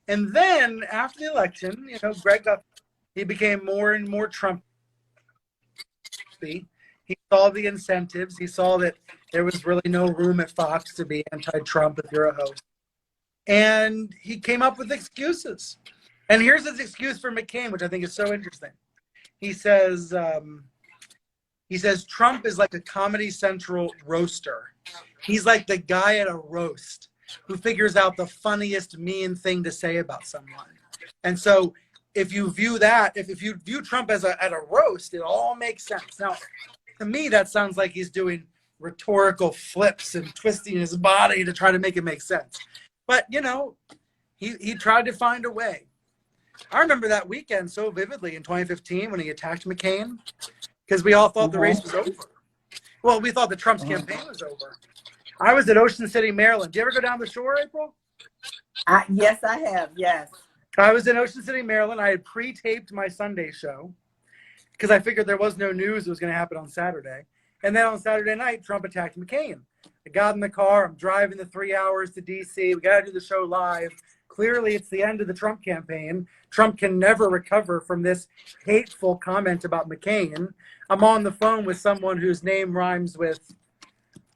And then after the election, Greg Gutfeld, he became more and more Trump. He saw the incentives. He saw that there was really no room at Fox to be anti-Trump if you're a host. And he came up with excuses. And here's his excuse for McCain, which I think is so interesting. He says Trump is like a Comedy Central roaster. He's like the guy at a roast who figures out the funniest mean thing to say about someone. And so if you view that, if you view Trump as at a roast, it all makes sense. Now, to me, that sounds like he's doing rhetorical flips and twisting his body to try to make it make sense. But, he tried to find a way. I remember that weekend so vividly in 2015 when he attacked McCain, because we all thought the race was over. Well, we thought that Trump's campaign was over. I was at Ocean City, Maryland. Do you ever go down the shore, April? Yes, I have. Yes. I was in Ocean City, Maryland. I had pre-taped my Sunday show because I figured there was no news that was going to happen on Saturday. And then on Saturday night, Trump attacked McCain. I got in the car. I'm driving the 3 hours to D.C. We got to do the show live. Clearly, it's the end of the Trump campaign. Trump can never recover from this hateful comment about McCain. I'm on the phone with someone whose name rhymes with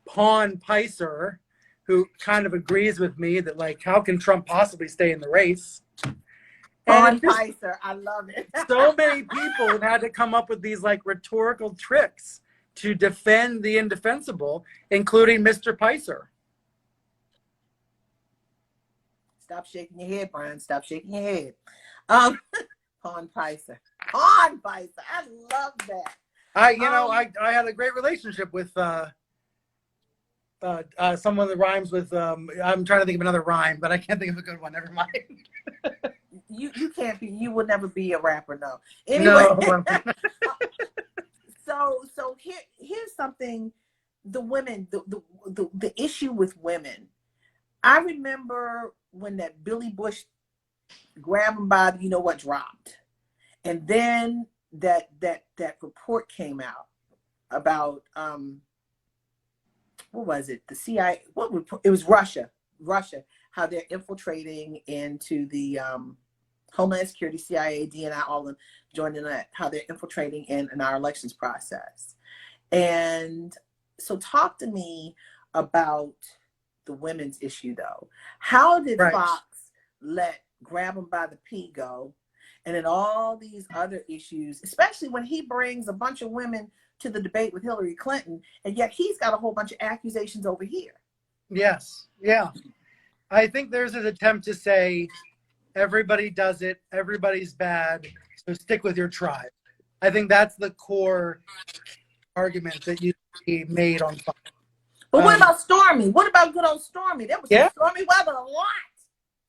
Pawn Picer, who kind of agrees with me that, how can Trump possibly stay in the race? Pawn Picer, I love it. So many people have had to come up with these rhetorical tricks to defend the indefensible, including Mr. Picer. Stop shaking your head, Brian. Stop shaking your head. Pawn Picer. Pawn Picer. I love that. I had a great relationship with someone that rhymes with I'm trying to think of another rhyme, but I can't think of a good one. Never mind. You can't be. You will never be a rapper, no. Anyway. No. So here's something. The women, the issue with women. I remember when that Billy Bush grab him by the dropped, and then that report came out about what was it? The CIA. It was Russia, how they're infiltrating into the Homeland Security, CIA, DNI, all of them joining that, how they're infiltrating in our elections process. And so talk to me about the women's issue, though. How did Fox let grab him by the pee go? And then all these other issues, especially when he brings a bunch of women to the debate with Hillary Clinton, and yet he's got a whole bunch of accusations over here. Yes. Yeah. I think there's an attempt to say everybody does it, everybody's bad, so stick with your tribe. I think that's the core argument that you made on Fox. But what about Stormy? What about good old Stormy? There was some stormy weather a lot.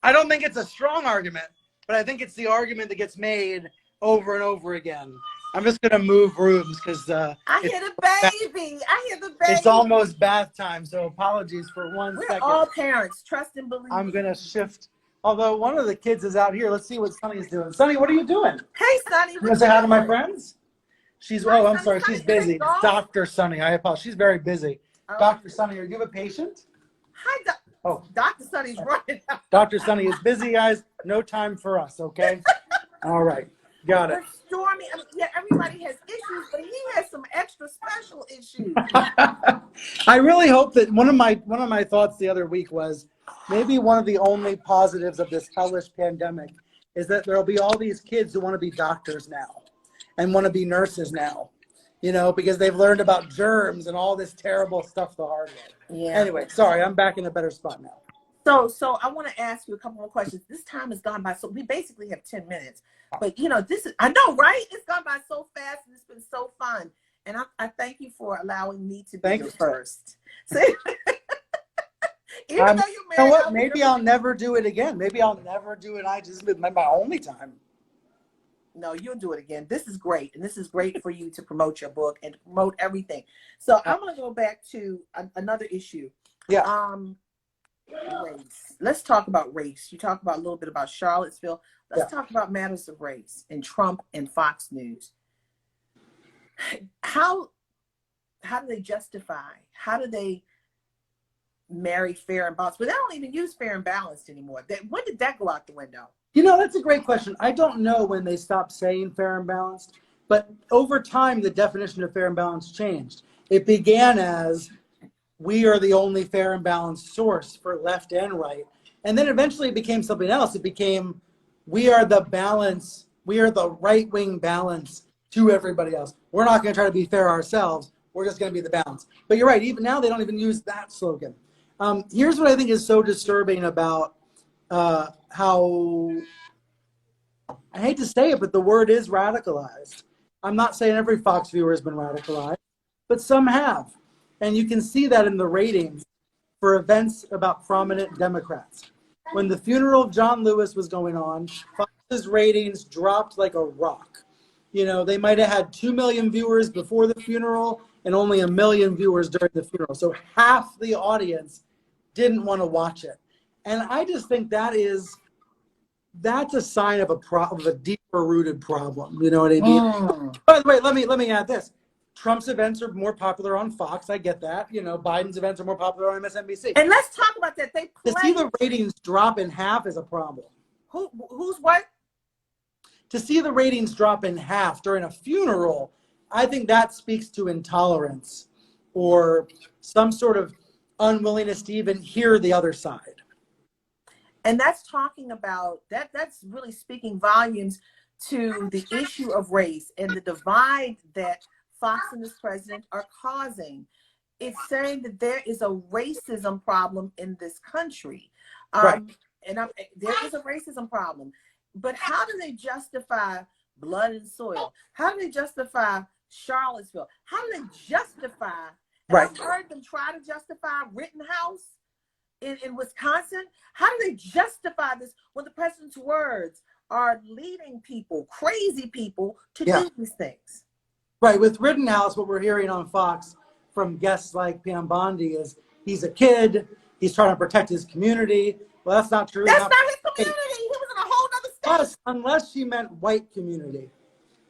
I don't think it's a strong argument, but I think it's the argument that gets made over and over again. I'm just going to move rooms because I hear the baby. I hear the baby. It's almost bath time, so apologies for one second. We're all parents. Trust and believe. I'm going to shift. Although one of the kids is out here. Let's see what Sunny's doing. Sunny, what are you doing? Hey, Sunny. You want to say hi to my friends? Hi, I'm Sunny. sorry, Sunny, she's did they busy. go? Dr. Sunny, I apologize. She's very busy. Oh, Dr. Sunny, are you a patient? hi, Oh, Dr. Sunny's running. Dr. Sunny is busy, guys. No time for us, okay? All right, got it. But Stormy, I mean, yeah, everybody has issues, but he has some extra special issues. I really hope that one of my thoughts the other week was maybe one of the only positives of this hellish pandemic is that there'll be all these kids who want to be doctors now and want to be nurses now, because they've learned about germs and all this terrible stuff the hard way. Yeah. Anyway, sorry, I'm back in a better spot now. So I want to ask you a couple more questions. This time has gone by, so we basically have 10 minutes. But this is, I know, right? It's gone by so fast and it's been so fun. And I thank you for allowing me to be your first. So, even though you're married, you know what? Maybe I'll never do it again. Maybe I'll never do it. My only time. No, you'll do it again. This is great. And this is great for you to promote your book and to promote everything. So I'm going to go back to another issue. Yeah. Race. Let's talk about race. You talk about a little bit about Charlottesville. Let's talk about matters of race and Trump and Fox News. How do they justify? How do they marry fair and balanced? But they don't even use fair and balanced anymore. When did that go out the window? That's a great question. I don't know when they stopped saying fair and balanced, but over time, the definition of fair and balanced changed. It began as we are the only fair and balanced source for left and right. And then eventually it became something else. It became we are the balance. We are the right-wing balance to everybody else. We're not going to try to be fair ourselves. We're just going to be the balance. But you're right. Even now, they don't even use that slogan. Here's what I think is so disturbing about how, I hate to say it, but the word is radicalized. I'm not saying every Fox viewer has been radicalized, but some have. And you can see that in the ratings for events about prominent Democrats. When the funeral of John Lewis was going on, Fox's ratings dropped like a rock. They might have had 2 million viewers before the funeral and only 1 million viewers during the funeral. So half the audience didn't want to watch it. And I just think that's a sign of a deeper rooted problem. You know what I mean? By the way, let me add this. Trump's events are more popular on Fox. I get that. Biden's events are more popular on MSNBC. And let's talk about that. To see the ratings drop in half is a problem. Who's what? To see the ratings drop in half during a funeral, I think that speaks to intolerance or some sort of unwillingness to even hear the other side. And that's talking about that's really speaking volumes to the issue of race and the divide that Fox and this president are causing. It's saying that there is a racism problem in this country. Right. There is a racism problem. But how do they justify blood and soil? How do they justify Charlottesville? How do they justify, right. I've heard them try to justify Rittenhouse in Wisconsin. How do they justify this when the president's words are leading people, crazy people, to do these things? Right. With Rittenhouse, what we're hearing on Fox from guests like Pam Bondi is he's a kid. He's trying to protect his community. Well, that's not true. That's not his community. He was in a whole other state. Unless she meant white community.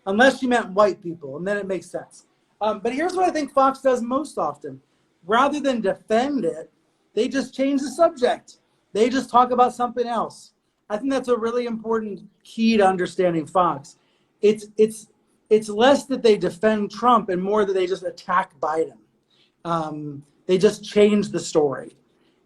Unless she meant white people. And then it makes sense. But here's what I think Fox does most often. Rather than defend it, they just change the subject. They just talk about something else. I think that's a really important key to understanding Fox. It's less that they defend Trump and more that they just attack Biden. They just change the story.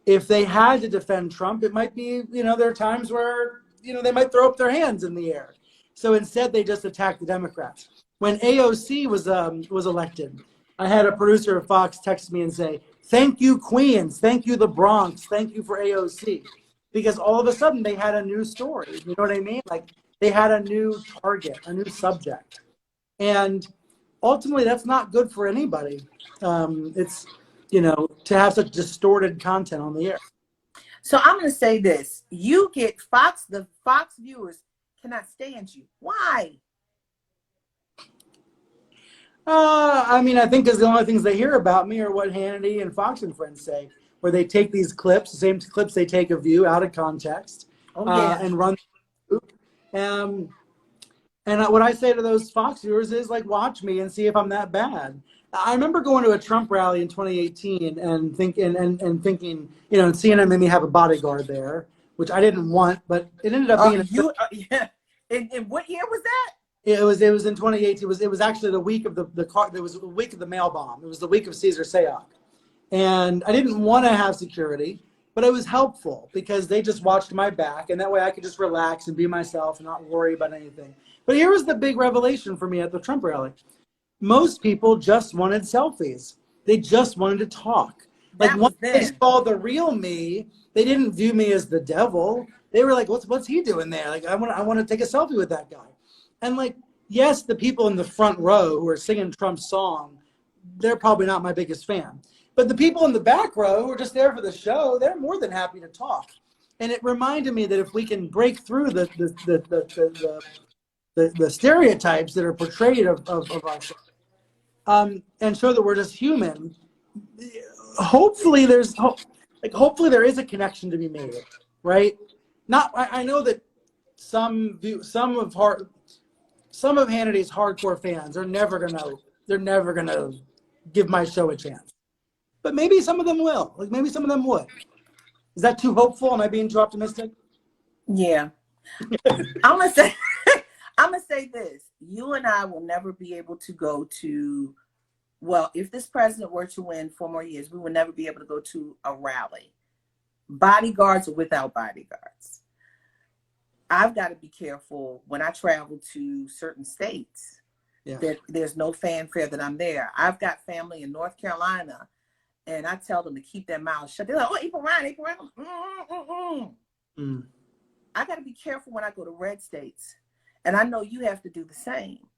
If they had to defend Trump, it might be, there are times where, they might throw up their hands in the air. So instead, they just attack the Democrats. When AOC was elected, I had a producer of Fox text me and say, "Thank you, Queens. Thank you, the Bronx. Thank you for AOC." Because all of a sudden, they had a new story. You know what I mean? Like, they had a new target, a new subject. And ultimately, that's not good for anybody. It's, to have such distorted content on the air. So I'm going to say this. You get the Fox viewers cannot stand you. Why? I think because the only things they hear about me are what Hannity and Fox and Friends say, where they take these clips, the same clips they take of you out of context, and run. And And what I say to those Fox viewers is like, watch me and see if I'm that bad. I remember going to a Trump rally in 2018 and thinking, and CNN made me have a bodyguard there, which I didn't want, but it ended up being. Yeah. And what year was that? It was in 2018. It was actually the week of the car. It was the week of the mail bomb. It was the week of Caesar Sayoc, and I didn't want to have security, but it was helpful because they just watched my back, and that way I could just relax and be myself and not worry about anything. But here was the big revelation for me at the Trump rally. Most people just wanted selfies. They just wanted to talk. Like That once was they then. saw the real me, they didn't view me as the devil. They were like, "What's he doing there? Like, I want to take a selfie with that guy." And like, yes, the people in the front row who are singing Trump's song, they're probably not my biggest fan. But the people in the back row who are just there for the show, they're more than happy to talk. And it reminded me that if we can break through the stereotypes that are portrayed of us, and show that we're just human, hopefully hopefully there is a connection to be made, right? Not I know that some of Hannity's hardcore fans are never gonna give my show a chance, but maybe some of them will. Like maybe some of them would. Is that too hopeful? Am I being too optimistic? Yeah. I'm gonna say I'm gonna say this. You and I will never be able to go to, well, if this president were to win 4 more years, we would never be able to go to a rally. Bodyguards or without bodyguards. I've got to be careful when I travel to certain states that there's no fanfare that I'm there. I've got family in North Carolina, and I tell them to keep their mouths shut. They're like, "Oh, April Ryan, April Ryan." I got to be careful when I go to red states, and I know you have to do the same.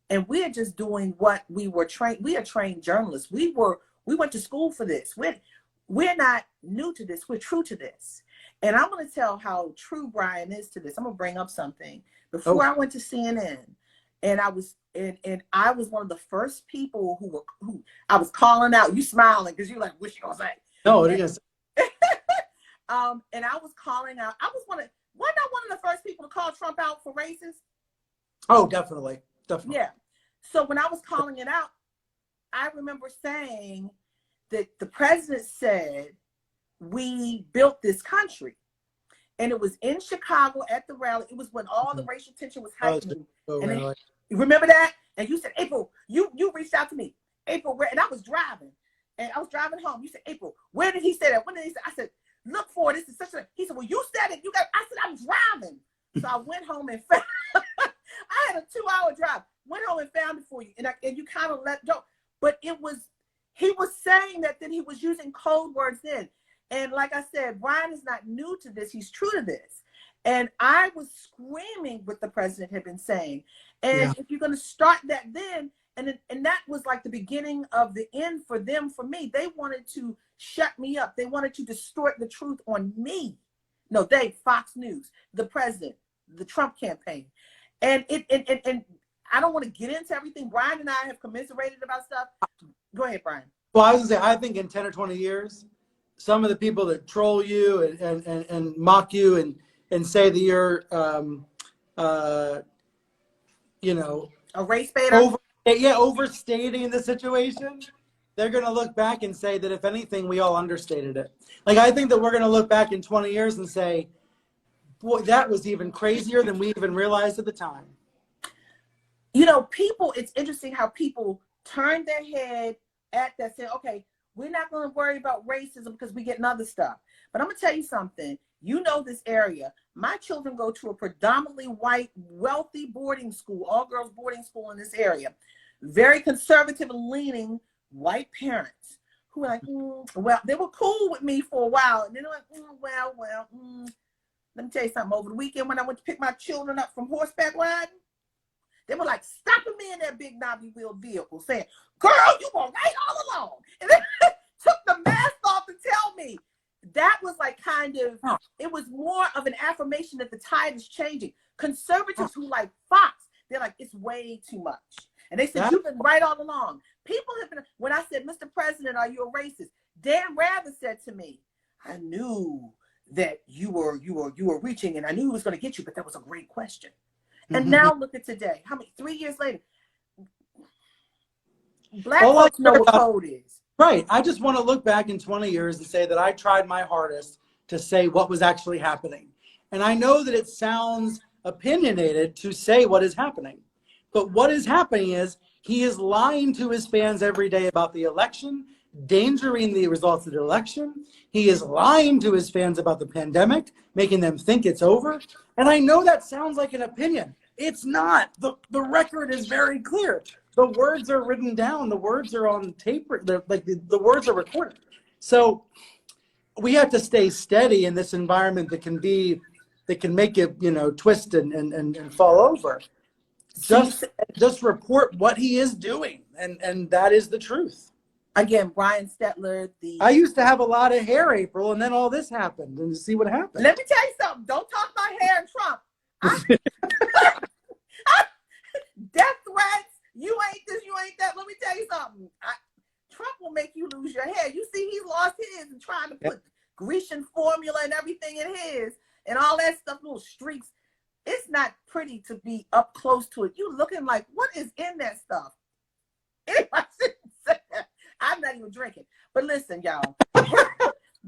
And we're just doing what we were trained. We are trained journalists. We went to school for this. We're not new to this. We're true to this. And I'm going to tell how true Brian is to this. I'm going to bring up something. Before I went to CNN, and I was one of the first people who I was calling out. You smiling because you're like, "What you gonna say?" No, it is. And I was calling out. Wasn't I one of the first people to call Trump out for racist? Oh, definitely. Yeah. So when I was calling it out, I remember saying that the president said, "We built this country." And it was in Chicago at the rally. It was when all the racial tension was heightening. And you remember that? And you said, "April, you reached out to me. April, where?" And I was driving. And I was driving home. You said, "April, where did he say that? When did he say?" I said, "Look for it. This is such a," he said, "Well, you said it. I said, "I'm driving." So I went home and found, I had a 2-hour drive. Went home and found it for you. And you kind of let go. But he was saying that then he was using code words then. And like I said, Brian is not new to this. He's true to this. And I was screaming what the president had been saying. And if you're going to start that then, and that was like the beginning of the end for them, for me. They wanted to shut me up. They wanted to distort the truth on me. No, Fox News, the president, the Trump campaign. And I don't want to get into everything. Brian and I have commiserated about stuff. Go ahead, Brian. Well, I was going to say, I think in 10 or 20 years, some of the people that troll you and mock you and say that you're, a race baiter, overstating the situation, they're going to look back and say that if anything, we all understated it. Like, I think that we're going to look back in 20 years and say, boy, that was even crazier than we even realized at the time. People, it's interesting how people turn their head at that, say, "Okay, we're not going to worry about racism because we get other stuff." But I'm going to tell you something. This area. My children go to a predominantly white, wealthy boarding school, all-girls boarding school in this area. Very conservative and leaning white parents who were like, well, they were cool with me for a while. And then they're like, let me tell you something. Over the weekend when I went to pick my children up from horseback riding, they were like stopping me in that big knobby wheel vehicle saying, "Girl, you were right all along." And then took the mask off to tell me. That was like it was more of an affirmation that the tide is changing. Conservatives who like Fox, they're like, "It's way too much." And they said, "You've been right all along." People have been, when I said, "Mr. President, are you a racist?" Dan Rather said to me, "I knew that you were reaching, and I knew it was going to get you, but that was a great question." And now look at today. How many? 3 years later, Black All I folks know care what about, code is. right. I just want to look back in 20 years and say that I tried my hardest to say what was actually happening. And I know that it sounds opinionated to say what is happening. But what is happening is he is lying to his fans every day about the election, endangering the results of the election. He is lying to his fans about the pandemic, making them think it's over. And I know that sounds like an opinion. It's not. The record is very clear. The words are written down. The words are on tape. The words are recorded. So we have to stay steady in this environment that can make it, twist and fall over. Just report what he is doing, and that is the truth. Again, Brian Stelter, I used to have a lot of hair, April, and then all this happened, and see what happened. Let me tell you something. Don't talk about hair and Trump. Death threats. You ain't this, you ain't that. Let me tell you something. Trump will make you lose your hair. You see, he lost his and trying to put Grecian formula and everything in his and all that stuff, little streaks. It's not pretty to be up close to it. You looking like, what is in that stuff? Anyway, I'm not even drinking. But listen, y'all.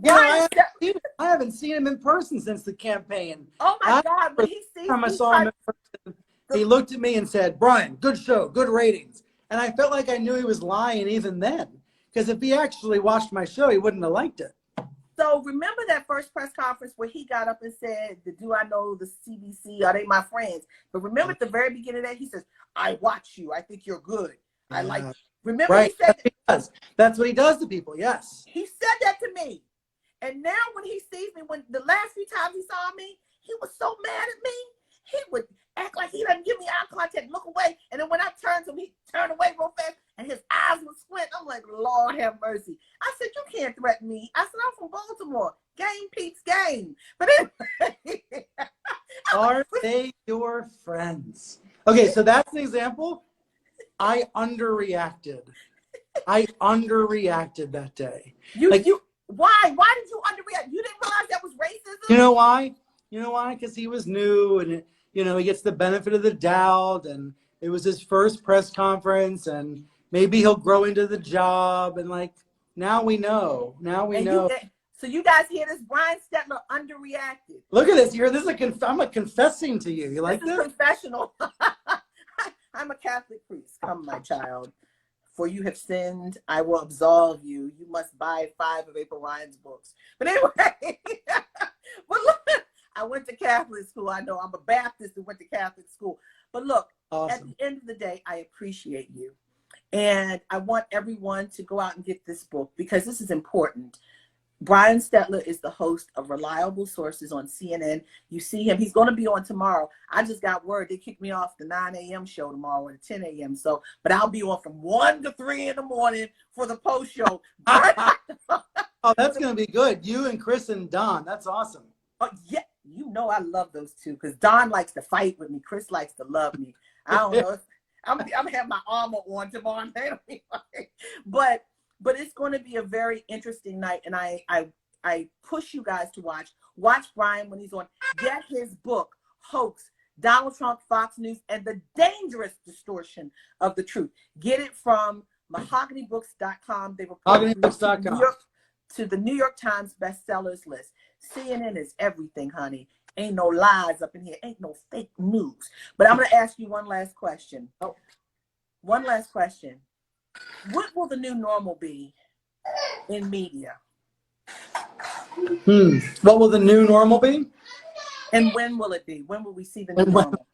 I haven't seen him in person since the campaign. Oh my God! When he sees time I saw him in person, he looked at me and said, "Brian, good show, good ratings." And I felt like I knew he was lying even then, because if he actually watched my show, he wouldn't have liked it. So remember that first press conference where he got up and said, "Do I know the CBC? Are they my friends?" But remember at the very beginning of that, he says, "I watch you. I think you're good. I like you." Remember, right. He said that's what he does to people. Yes. He said that to me. And now when he sees me, when the last few times he saw me, he was so mad at me. He would act like he doesn't give me eye contact, look away. And then when I turned to him, he turned away real fast and his eyes would squint. I'm like, Lord have mercy. I said, you can't threaten me. I said, I'm from Baltimore. Game Pete's game. But anyway. Are they your friends? Okay, so that's an example. I underreacted. I underreacted that day. Why? Why did you underreact? You didn't realize that was racism? You know why? Because he was new and, he gets the benefit of the doubt and it was his first press conference and maybe he'll grow into the job. And now we know. So you guys hear this? Brian Stelter underreacted. Look at this. I'm confessing to you. You like this? This is confessional. I'm a Catholic priest. Come, my child. For you have sinned, I will absolve you. You must buy 5 of April Ryan's books. But anyway, but look, I went to Catholic school. I know I'm a Baptist who went to Catholic school. But look, awesome. At the end of the day, I appreciate you. And I want everyone to go out and get this book because this is important. Brian Stelter is the host of Reliable Sources on CNN. You see him. He's going to be on tomorrow. I just got word they kicked me off the 9 a.m. show tomorrow or the 10 a.m. So, but I'll be on from 1 to 3 in the morning for the post show. Oh, that's going to be good. You and Chris and Don. That's awesome. Oh, yeah. I love those two because Don likes to fight with me. Chris likes to love me. I don't know. I'm going to have my armor on tomorrow night. But it's going to be a very interesting night, and I push you guys to watch Brian when he's on. Get his book, Hoax, Donald Trump, Fox News, and the Dangerous Distortion of the Truth. Get it from mahoganybooks.com. They report to the New York Times bestsellers list. CNN is everything, honey. Ain't no lies up in here. Ain't no fake news. But I'm going to ask you one last question. One last question. What will the new normal be in media? What will the new normal be? And when will it be? When will we see the new normal?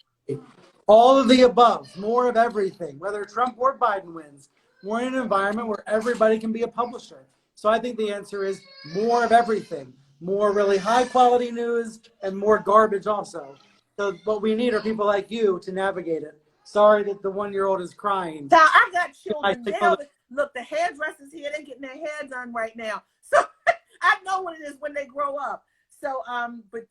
All of the above, more of everything, whether Trump or Biden wins. We're in an environment where everybody can be a publisher. So I think the answer is more of everything, more really high quality news and more garbage also. So what we need are people like you to navigate it. Sorry that the 1-year-old is crying. So I got children now. Look, the hairdressers here, they're getting their hair done right now. So I know what it is when they grow up. So, but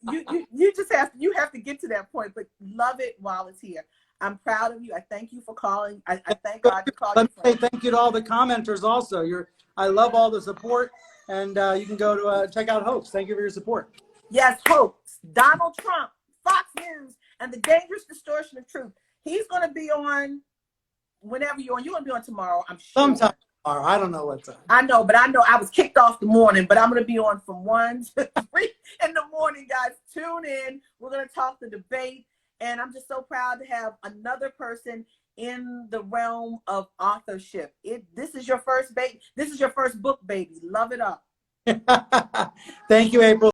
you just have to get to that point, but love it while it's here. I'm proud of you. I thank you for calling. I thank God you called. Let me say thank you to all the commenters also. I love all the support, and you can go to check out Hoax. Thank you for your support. Yes, Hoax. Donald Trump. Fox News and the Dangerous Distortion of Truth. He's going to be on whenever you're on. You're going to be on tomorrow, I'm sure. Sometime tomorrow. I don't know what time. I know, but I know I was kicked off the morning, but I'm going to be on from 1 to 3 in the morning, guys. Tune in. We're going to talk the debate. And I'm just so proud to have another person in the realm of authorship. This is your first baby. This is your first book, baby. Love it up. Thank you, April.